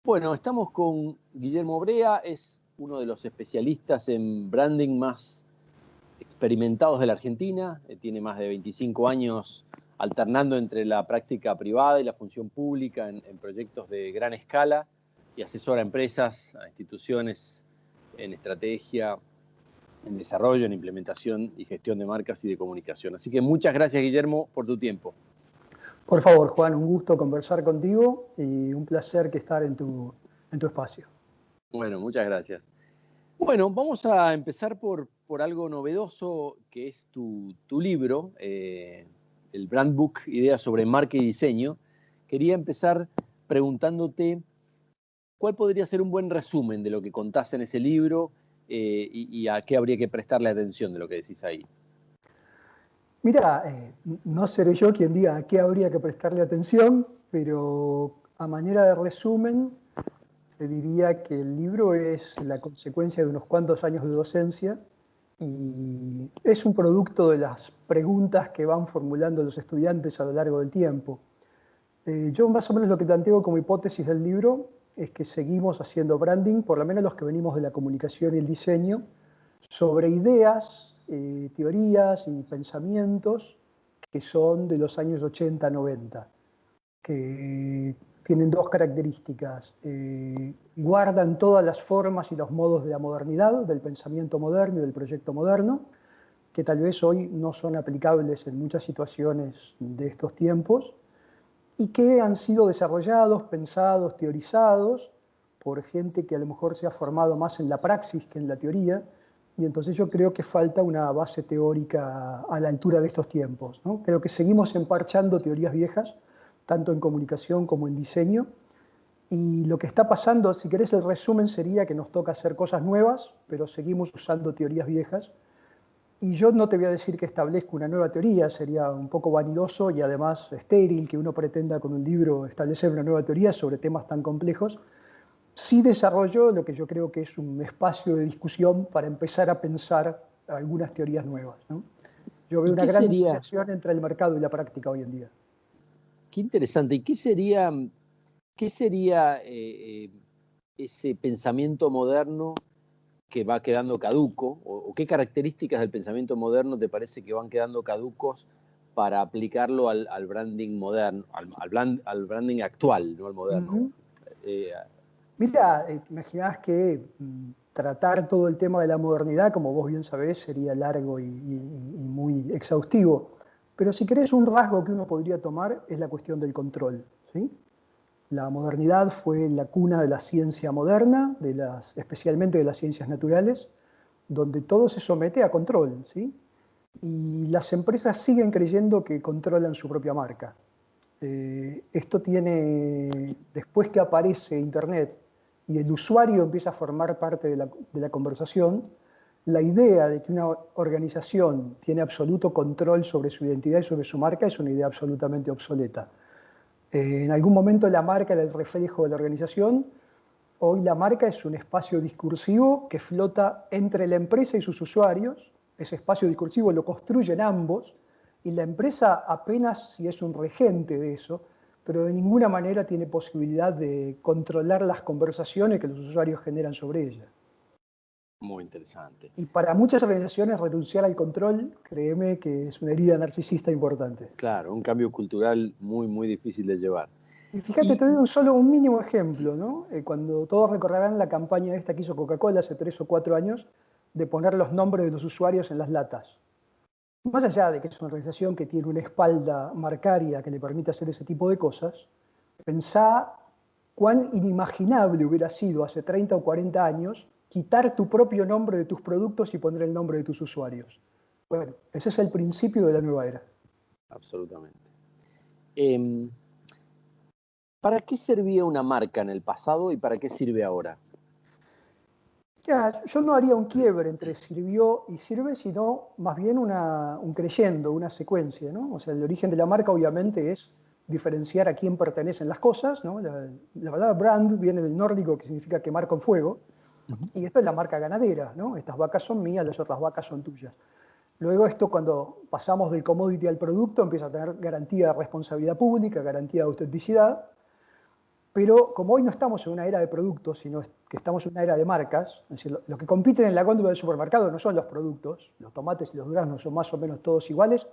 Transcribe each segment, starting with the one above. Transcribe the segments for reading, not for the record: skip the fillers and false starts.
Bueno, estamos con Guillermo Brea, es uno de los especialistas en branding más experimentados de la Argentina. Tiene más de 25 años alternando entre la práctica privada y la función pública en proyectos de gran escala y asesora a empresas, a instituciones en estrategia, en desarrollo, en implementación y gestión de marcas y de comunicación. Así que muchas gracias, Guillermo, por tu tiempo. Por favor, Juan, un gusto conversar contigo y un placer que estar en tu espacio. Bueno, muchas gracias. Bueno, vamos a empezar por algo novedoso que es tu libro, el Brand Book, Ideas sobre Marca y Diseño. Quería empezar preguntándote cuál podría ser un buen resumen de lo que contás en ese libro y a qué habría que prestarle atención de lo que decís ahí. Mira, no seré yo quien diga a qué habría que prestarle atención, pero a manera de resumen, te diría que el libro es la consecuencia de unos cuantos años de docencia y es un producto de las preguntas que van formulando los estudiantes a lo largo del tiempo. Yo más o menos lo que planteo como hipótesis del libro es que seguimos haciendo branding, por lo menos los que venimos de la comunicación y el diseño, sobre ideas, teorías y pensamientos que son de los años 80-90, que tienen dos características. Guardan todas las formas y los modos de la modernidad, del pensamiento moderno y del proyecto moderno, que tal vez hoy no son aplicables en muchas situaciones de estos tiempos, y que han sido desarrollados, pensados, teorizados por gente que a lo mejor se ha formado más en la praxis que en la teoría, y entonces yo creo que falta una base teórica a la altura de estos tiempos, ¿no? Creo que seguimos emparchando teorías viejas, tanto en comunicación como en diseño, y lo que está pasando, si querés el resumen sería que nos toca hacer cosas nuevas, pero seguimos usando teorías viejas. Y yo no te voy a decir que establezco una nueva teoría, sería un poco vanidoso y además estéril que uno pretenda con un libro establecer una nueva teoría sobre temas tan complejos. Sí desarrollo lo que yo creo que es un espacio de discusión para empezar a pensar algunas teorías nuevas, ¿no? Yo veo ¿Y una qué gran sería? disociación entre el mercado y la práctica hoy en día. Qué interesante. ¿Y qué sería ese pensamiento moderno que va quedando caduco, o qué características del pensamiento moderno te parece que van quedando caducos para aplicarlo al branding moderno, al branding actual, no al moderno? Uh-huh. Eh, Mira, te imaginás que tratar todo el tema de la modernidad, como vos bien sabés, sería largo y muy exhaustivo. Pero si querés, un rasgo que uno podría tomar es la cuestión del control, ¿sí? La modernidad fue la cuna de la ciencia moderna, especialmente de las ciencias naturales, donde todo se somete a control, ¿sí? Y las empresas siguen creyendo que controlan su propia marca. Esto tiene, después que aparece Internet y el usuario empieza a formar parte de la conversación, la idea de que una organización tiene absoluto control sobre su identidad y sobre su marca es una idea absolutamente obsoleta. En algún momento la marca era el reflejo de la organización, hoy la marca es un espacio discursivo que flota entre la empresa y sus usuarios, ese espacio discursivo lo construyen ambos, y la empresa apenas si es un regente de eso, pero de ninguna manera tiene posibilidad de controlar las conversaciones que los usuarios generan sobre ella. Muy interesante. Y para muchas organizaciones renunciar al control, créeme que es una herida narcisista importante. Claro, un cambio cultural muy, muy difícil de llevar. Y fíjate, Y te doy solo un mínimo ejemplo, ¿no? Cuando todos recordarán la campaña esta que hizo Coca-Cola hace 3 o 4 años, de poner los nombres de los usuarios en las latas. Más allá de que es una organización que tiene una espalda marcaria que le permite hacer ese tipo de cosas, pensá cuán inimaginable hubiera sido hace 30 o 40 años quitar tu propio nombre de tus productos y poner el nombre de tus usuarios. Bueno, ese es el principio de la nueva era. absolutamente. Eh, ¿Para qué servía una marca en el pasado y para qué sirve ahora? Ya, yo no haría un quiebre entre sirvió y sirve, sino más bien un creyendo, una secuencia, ¿no? O sea, el origen de la marca obviamente es diferenciar a quién pertenecen las cosas, ¿no? La palabra brand viene del nórdico, que significa quemar con fuego, y esto es la marca ganadera, ¿no? Estas vacas son mías, las otras vacas son tuyas. Luego esto, cuando pasamos del commodity al producto, empieza a tener garantía de responsabilidad pública, garantía de autenticidad, Pero como hoy no estamos en una era de productos, sino que estamos en una era de marcas, es decir, lo que compiten en la góndola del supermercado no son los productos, los tomates y los duraznos son más o menos todos iguales,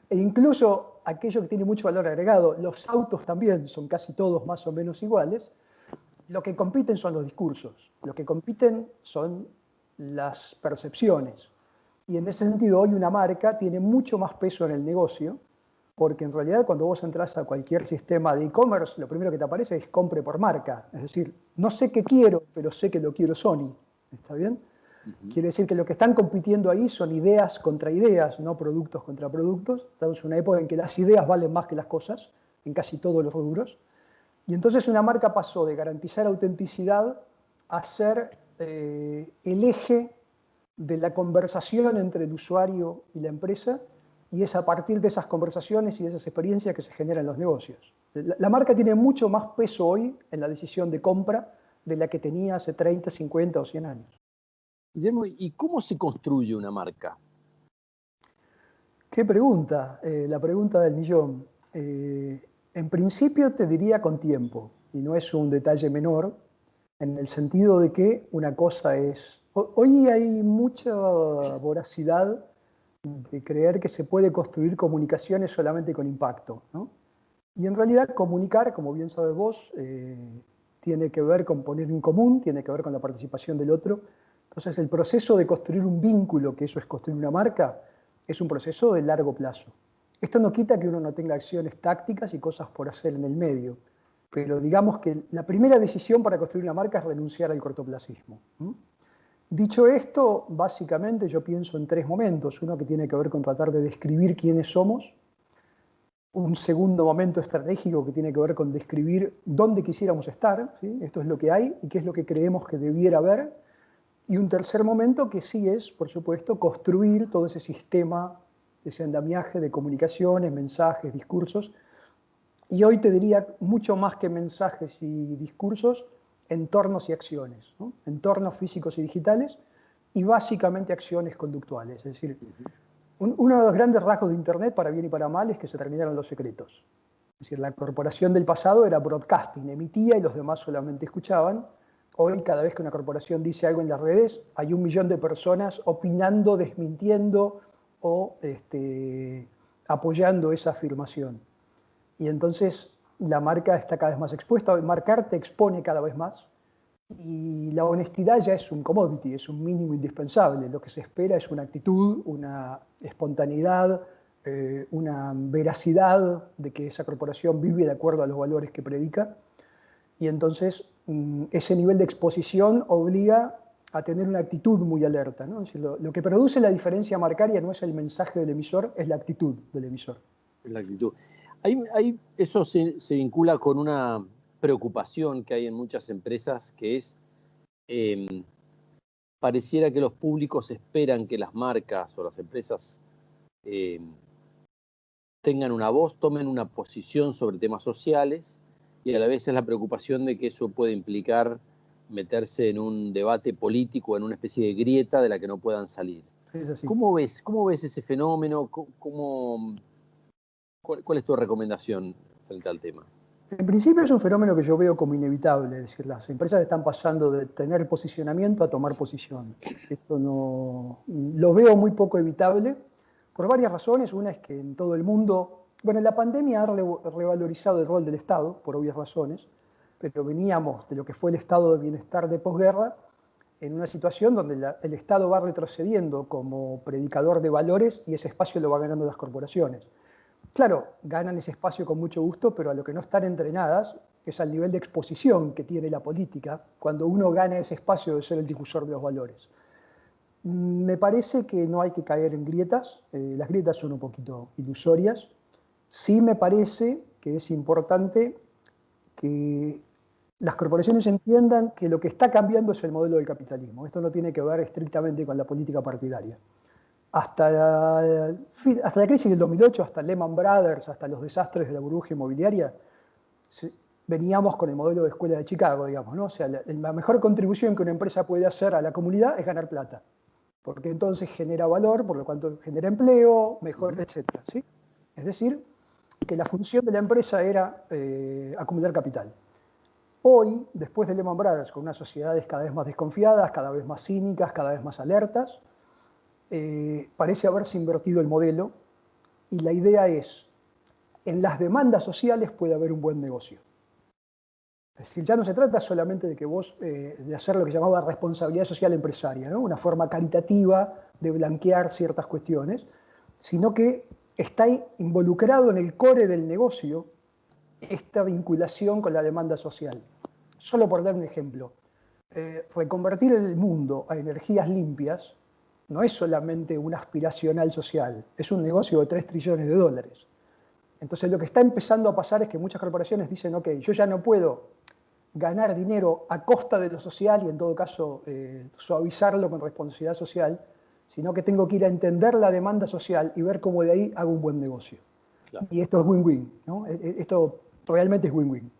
e incluso aquello que tiene mucho valor agregado, los autos también son casi todos más o menos iguales. Lo que compiten son los discursos, lo que compiten son las percepciones. Y en ese sentido, hoy una marca tiene mucho más peso en el negocio, porque en realidad cuando vos entras a cualquier sistema de e-commerce, lo primero que te aparece es compre por marca. Es decir, no sé qué quiero, pero sé que lo quiero Sony. ¿Está bien? Quiere decir que lo que están compitiendo ahí son ideas contra ideas, no productos contra productos. Estamos en una época en que las ideas valen más que las cosas, en casi todos los rubros. Y entonces una marca pasó de garantizar autenticidad a ser el eje de la conversación entre el usuario y la empresa, y es a partir de esas conversaciones y de esas experiencias que se generan los negocios. La marca tiene mucho más peso hoy en la decisión de compra de la que tenía hace 30, 50 o 100 años. Guillermo, ¿y cómo se construye una marca? ¿Qué pregunta? La pregunta del millón. En principio te diría con tiempo, y no es un detalle menor, en el sentido de que una cosa es... Hoy hay mucha voracidad de creer que se puede construir comunicaciones solamente con impacto, ¿no? Y en realidad comunicar, como bien sabes vos, tiene que ver con poner en común, tiene que ver con la participación del otro. Entonces el proceso de construir un vínculo, que eso es construir una marca, es un proceso de largo plazo. Esto no quita que uno no tenga acciones tácticas y cosas por hacer en el medio, pero digamos que la primera decisión para construir una marca es renunciar al cortoplacismo. Dicho esto, básicamente yo pienso en tres momentos. Uno que tiene que ver con tratar de describir quiénes somos. Un segundo momento estratégico que tiene que ver con describir dónde quisiéramos estar, ¿sí? Esto es lo que hay y qué es lo que creemos que debiera haber. Y un tercer momento que sí es, por supuesto, construir todo ese sistema, ese andamiaje de comunicaciones, mensajes, discursos. Y hoy te diría mucho más que mensajes y discursos, entornos y acciones, ¿no? Entornos físicos y digitales y básicamente acciones conductuales. Es decir, uno de los grandes rasgos de Internet, para bien y para mal, es que se terminaron los secretos. Es decir, la corporación del pasado era broadcasting, emitía y los demás solamente escuchaban. Hoy, cada vez que una corporación dice algo en las redes, hay 1 millón de personas opinando, desmintiendo o apoyando esa afirmación. Y entonces la marca está cada vez más expuesta. Marcar te expone cada vez más. Y la honestidad ya es un commodity, es un mínimo indispensable. Lo que se espera es una actitud, una espontaneidad, una veracidad de que esa corporación vive de acuerdo a los valores que predica. Y entonces ese nivel de exposición obliga a tener una actitud muy alerta, ¿no? Es decir, lo que produce la diferencia marcaria no es el mensaje del emisor, es la actitud del emisor. La actitud. Eso se vincula con una preocupación que hay en muchas empresas, que es, pareciera que los públicos esperan que las marcas o las empresas tengan una voz, tomen una posición sobre temas sociales, y a la vez es la preocupación de que eso puede implicar meterse en un debate político, en una especie de grieta de la que no puedan salir. Es así. ¿Cómo ves ese fenómeno? ¿Cuál es tu recomendación frente al tema? En principio es un fenómeno que yo veo como inevitable, es decir, las empresas están pasando de tener posicionamiento a tomar posición. Esto no, lo veo muy poco evitable por varias razones. Una es que en todo el mundo, bueno, la pandemia ha revalorizado el rol del Estado, por obvias razones, pero veníamos de lo que fue el estado de bienestar de posguerra en una situación donde el Estado va retrocediendo como predicador de valores y ese espacio lo va ganando las corporaciones. Claro, ganan ese espacio con mucho gusto, pero a lo que no están entrenadas es al nivel de exposición que tiene la política cuando uno gana ese espacio de ser el difusor de los valores. Me parece que no hay que caer en grietas, las grietas son un poquito ilusorias. Sí me parece que es importante que las corporaciones entiendan que lo que está cambiando es el modelo del capitalismo. Esto no tiene que ver estrictamente con la política partidaria. Hasta la crisis del 2008, hasta Lehman Brothers, hasta los desastres de la burbuja inmobiliaria, veníamos con el modelo de escuela de Chicago, digamos, ¿no? O sea, la mejor contribución que una empresa puede hacer a la comunidad es ganar plata, porque entonces genera valor, por lo tanto genera empleo, mejor, etc. Es decir, que la función de la empresa era acumular capital. Hoy, después de Lehman Brothers, con unas sociedades cada vez más desconfiadas, cada vez más cínicas, cada vez más alertas, parece haberse invertido el modelo y la idea es, en las demandas sociales puede haber un buen negocio. Es decir, ya no se trata solamente de que vos, de hacer lo que llamaba responsabilidad social empresaria, ¿no? Una forma caritativa de blanquear ciertas cuestiones, sino que está involucrado en el core del negocio esta vinculación con la demanda social. Solo por dar un ejemplo, reconvertir el mundo a energías limpias no es solamente un aspiracional social, es un negocio de 3 trillones de dólares. Entonces lo que está empezando a pasar es que muchas corporaciones dicen, ok, yo ya no puedo ganar dinero a costa de lo social y en todo caso suavizarlo con responsabilidad social, sino que tengo que ir a entender la demanda social y ver cómo de ahí hago un buen negocio. Claro. Y esto es win-win, ¿no? Esto realmente es win-win.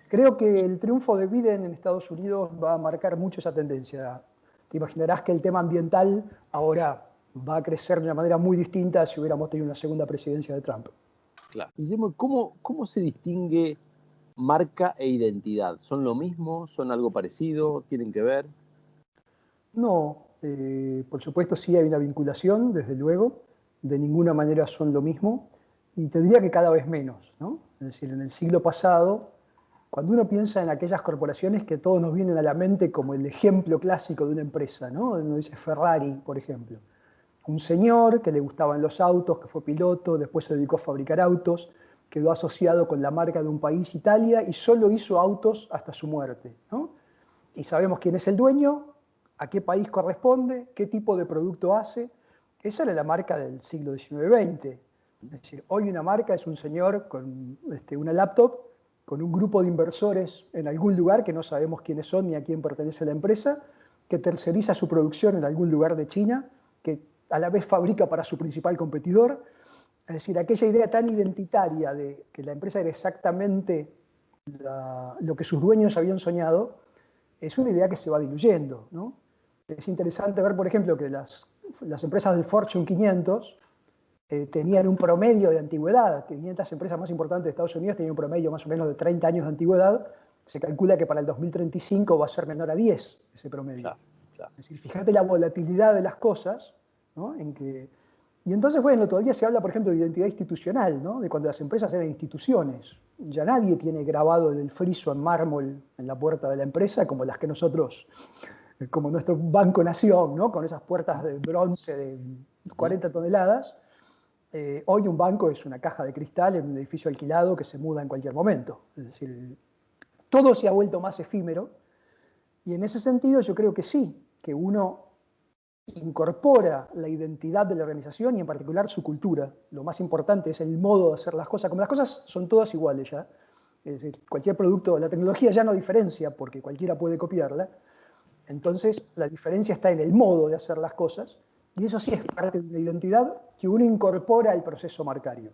Creo que el triunfo de Biden en Estados Unidos va a marcar mucho esa tendencia. Te imaginarás que el tema ambiental ahora va a crecer de una manera muy distinta si hubiéramos tenido una segunda presidencia de Trump. Claro. Guillermo, ¿cómo se distingue marca e identidad? ¿Son lo mismo? ¿Son algo parecido? ¿Tienen que ver? No, por supuesto sí hay una vinculación, desde luego. De ninguna manera son lo mismo. Y te diría que cada vez menos, ¿no? Es decir, en el siglo pasado, cuando uno piensa en aquellas corporaciones que todos nos vienen a la mente como el ejemplo clásico de una empresa, ¿no? Uno dice Ferrari, por ejemplo. Un señor que le gustaban los autos, que fue piloto, después se dedicó a fabricar autos, quedó asociado con la marca de un país, Italia, y solo hizo autos hasta su muerte, ¿no? Y sabemos quién es el dueño, a qué país corresponde, qué tipo de producto hace. Esa era la marca del siglo XIX-XX. Es decir, hoy una marca es un señor con una laptop, con un grupo de inversores en algún lugar que no sabemos quiénes son ni a quién pertenece la empresa, que terceriza su producción en algún lugar de China, que a la vez fabrica para su principal competidor. Es decir, aquella idea tan identitaria de que la empresa era exactamente lo que sus dueños habían soñado, es una idea que se va diluyendo, ¿no? Es interesante ver, por ejemplo, que las empresas del Fortune 500 tenían un promedio de antigüedad. 500 empresas más importantes de Estados Unidos tenían un promedio más o menos de 30 años de antigüedad. Se calcula que para el 2035 va a ser menor a 10 ese promedio. Claro, claro. Es decir, fíjate la volatilidad de las cosas, ¿no? Y entonces, bueno, todavía se habla, por ejemplo, de identidad institucional, ¿no? De cuando las empresas eran instituciones. Ya nadie tiene grabado el friso en mármol en la puerta de la empresa como las que nosotros, como nuestro Banco Nación, ¿no? Con esas puertas de bronce de 40 toneladas. Hoy un banco es una caja de cristal en un edificio alquilado que se muda en cualquier momento. Es decir, todo se ha vuelto más efímero y en ese sentido yo creo que sí, que uno incorpora la identidad de la organización y en particular su cultura. Lo más importante es el modo de hacer las cosas. Como las cosas son todas iguales ya, es decir, cualquier producto, la tecnología ya no diferencia porque cualquiera puede copiarla. Entonces la diferencia está en el modo de hacer las cosas y eso sí es parte de la identidad que uno incorpora al proceso marcario.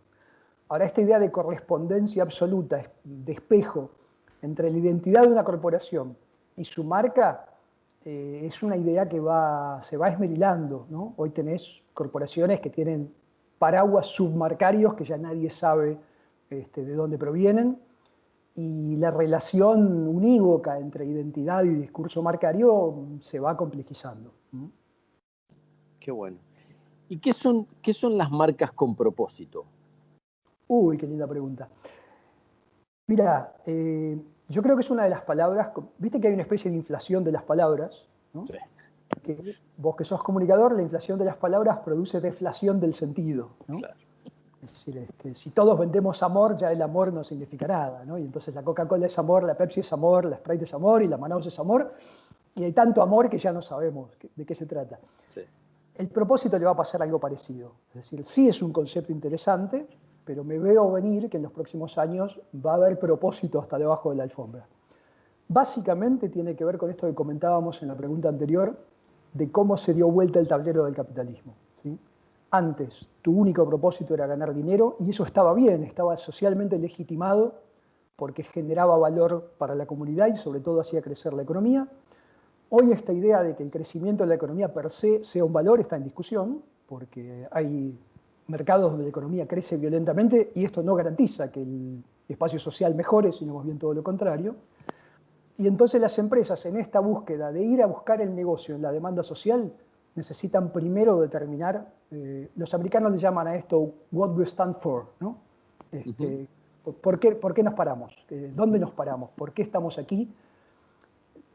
Ahora, esta idea de correspondencia absoluta, de espejo entre la identidad de una corporación y su marca, es una idea que se va esmerilando, ¿no? Hoy tenés corporaciones que tienen paraguas submarcarios que ya nadie sabe de dónde provienen, y la relación unívoca entre identidad y discurso marcario se va complejizando. Qué bueno. ¿Y qué son las marcas con propósito? Uy, qué linda pregunta. Mira, yo creo que es una de las palabras, viste que hay una especie de inflación de las palabras, ¿no? Sí. Que vos que sos comunicador, la inflación de las palabras produce deflación del sentido, ¿no? Claro. Es decir, si todos vendemos amor, ya el amor no significa nada, ¿no? Y entonces la Coca-Cola es amor, la Pepsi es amor, la Sprite es amor y la Manaus es amor, y hay tanto amor que ya no sabemos de qué se trata. Sí. El propósito le va a pasar algo parecido. Es decir, sí es un concepto interesante, pero me veo venir que en los próximos años va a haber propósito hasta debajo de la alfombra. Básicamente tiene que ver con esto que comentábamos en la pregunta anterior, de cómo se dio vuelta el tablero del capitalismo, ¿sí? Antes, tu único propósito era ganar dinero, y eso estaba bien, estaba socialmente legitimado, porque generaba valor para la comunidad y sobre todo hacía crecer la economía. Hoy esta idea de que el crecimiento de la economía per se sea un valor está en discusión, porque hay mercados donde la economía crece violentamente y esto no garantiza que el espacio social mejore, sino más bien todo lo contrario. Y entonces las empresas en esta búsqueda de ir a buscar el negocio en la demanda social necesitan primero determinar, los americanos le llaman a esto what we stand for, ¿no? ¿Por qué nos paramos? ¿Dónde nos paramos? ¿Por qué estamos aquí?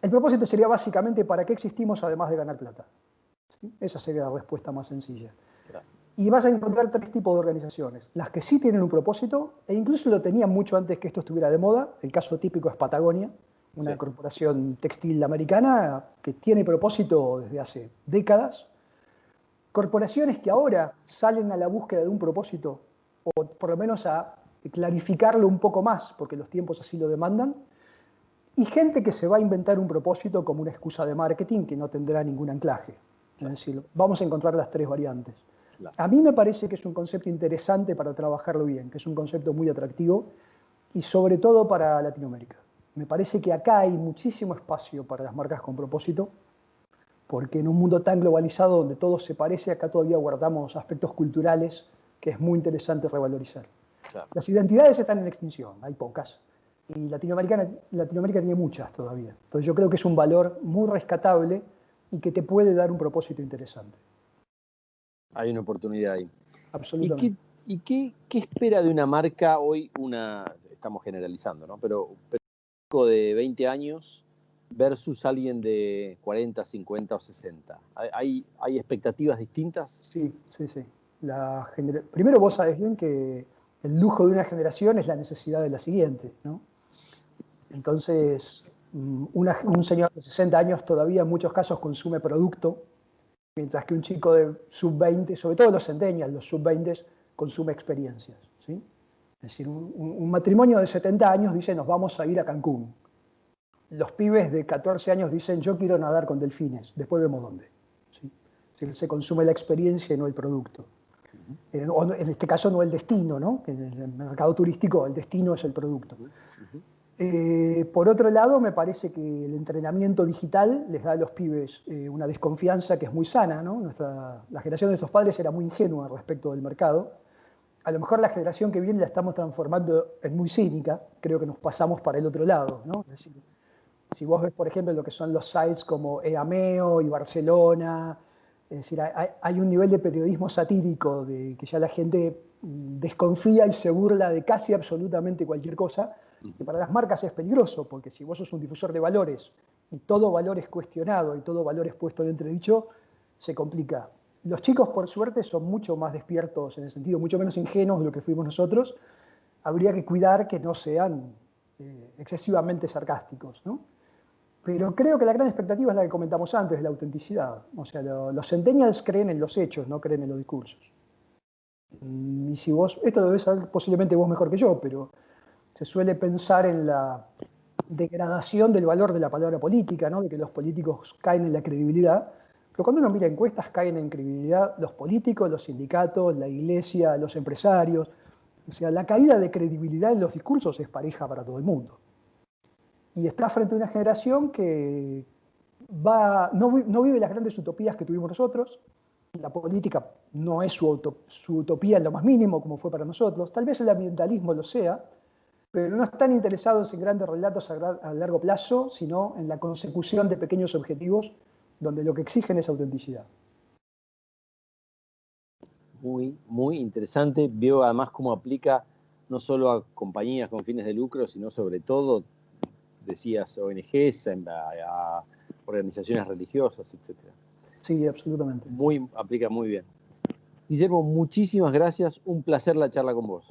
El propósito sería básicamente ¿para qué existimos además de ganar plata? ¿Sí? Esa sería la respuesta más sencilla. Claro. Y vas a encontrar tres tipos de organizaciones. Las que sí tienen un propósito, e incluso lo tenían mucho antes que esto estuviera de moda. El caso típico es Patagonia, una corporación textil americana que tiene propósito desde hace décadas. Corporaciones que ahora salen a la búsqueda de un propósito, o por lo menos a clarificarlo un poco más, porque los tiempos así lo demandan. Y gente que se va a inventar un propósito como una excusa de marketing que no tendrá ningún anclaje. Es decir, vamos a encontrar las tres variantes. A mí me parece que es un concepto interesante para trabajarlo bien, que es un concepto muy atractivo y sobre todo para Latinoamérica. Me parece que acá hay muchísimo espacio para las marcas con propósito, porque en un mundo tan globalizado donde todo se parece, acá todavía guardamos aspectos culturales que es muy interesante revalorizar. Claro. Las identidades están en extinción, hay pocas, y Latinoamérica tiene muchas todavía. Entonces yo creo que es un valor muy rescatable y que te puede dar un propósito interesante. Hay una oportunidad ahí. Absolutamente. ¿Y qué espera de una marca hoy, estamos generalizando, ¿no? Pero un chico de 20 años versus alguien de 40, 50 o 60? ¿Hay expectativas distintas? Sí. Primero vos sabés bien que el lujo de una generación es la necesidad de la siguiente, ¿no? Entonces, un señor de 60 años todavía en muchos casos consume producto, mientras que un chico de sub-20, sobre todo los centennials, los sub-20, consume experiencias, ¿sí? Es decir, un matrimonio de 70 años dice nos vamos a ir a Cancún. Los pibes de 14 años dicen yo quiero nadar con delfines, después vemos dónde. ¿Sí? Es decir, se consume la experiencia y no el producto. O en este caso no el destino, ¿no? En el mercado turístico el destino es el producto. Por otro lado, me parece que el entrenamiento digital les da a los pibes una desconfianza que es muy sana, ¿no? La generación de nuestros padres era muy ingenua respecto del mercado. A lo mejor la generación que viene la estamos transformando en muy cínica, creo que nos pasamos para el otro lado, ¿no? Es decir, si vos ves, por ejemplo, lo que son los sites como EAMEO y Barcelona, es decir, hay un nivel de periodismo satírico de que ya la gente desconfía y se burla de casi absolutamente cualquier cosa, que para las marcas es peligroso, porque si vos sos un difusor de valores y todo valor es cuestionado y todo valor es puesto en entredicho, se complica. Los chicos, por suerte, son mucho más despiertos en el sentido, mucho menos ingenuos de lo que fuimos nosotros. Habría que cuidar que no sean excesivamente sarcásticos, ¿no? Pero creo que la gran expectativa es la que comentamos antes, de la autenticidad. O sea, los centennials creen en los hechos, no creen en los discursos. Y si vos, esto lo debes saber posiblemente vos mejor que yo, pero se suele pensar en la degradación del valor de la palabra política, ¿no? De que los políticos caen en la credibilidad. Pero cuando uno mira encuestas, caen en credibilidad los políticos, los sindicatos, la iglesia, los empresarios. O sea, la caída de credibilidad en los discursos es pareja para todo el mundo. Y está frente a una generación que no vive las grandes utopías que tuvimos nosotros. La política no es su utopía en lo más mínimo, como fue para nosotros. Tal vez el ambientalismo lo sea, pero no están interesados en grandes relatos a largo plazo, sino en la consecución de pequeños objetivos donde lo que exigen es autenticidad. Muy, muy interesante. Veo además cómo aplica no solo a compañías con fines de lucro, sino sobre todo, decías, ONGs, a organizaciones religiosas, etc. Sí, absolutamente. Aplica muy bien. Guillermo, muchísimas gracias. Un placer la charla con vos.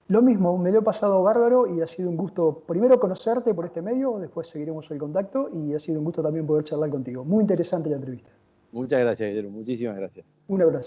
Lo mismo, me lo he pasado bárbaro y ha sido un gusto primero conocerte por este medio, después seguiremos el contacto y ha sido un gusto también poder charlar contigo. Muy interesante la entrevista. Muchas gracias, Guillermo. Muchísimas gracias. Un abrazo.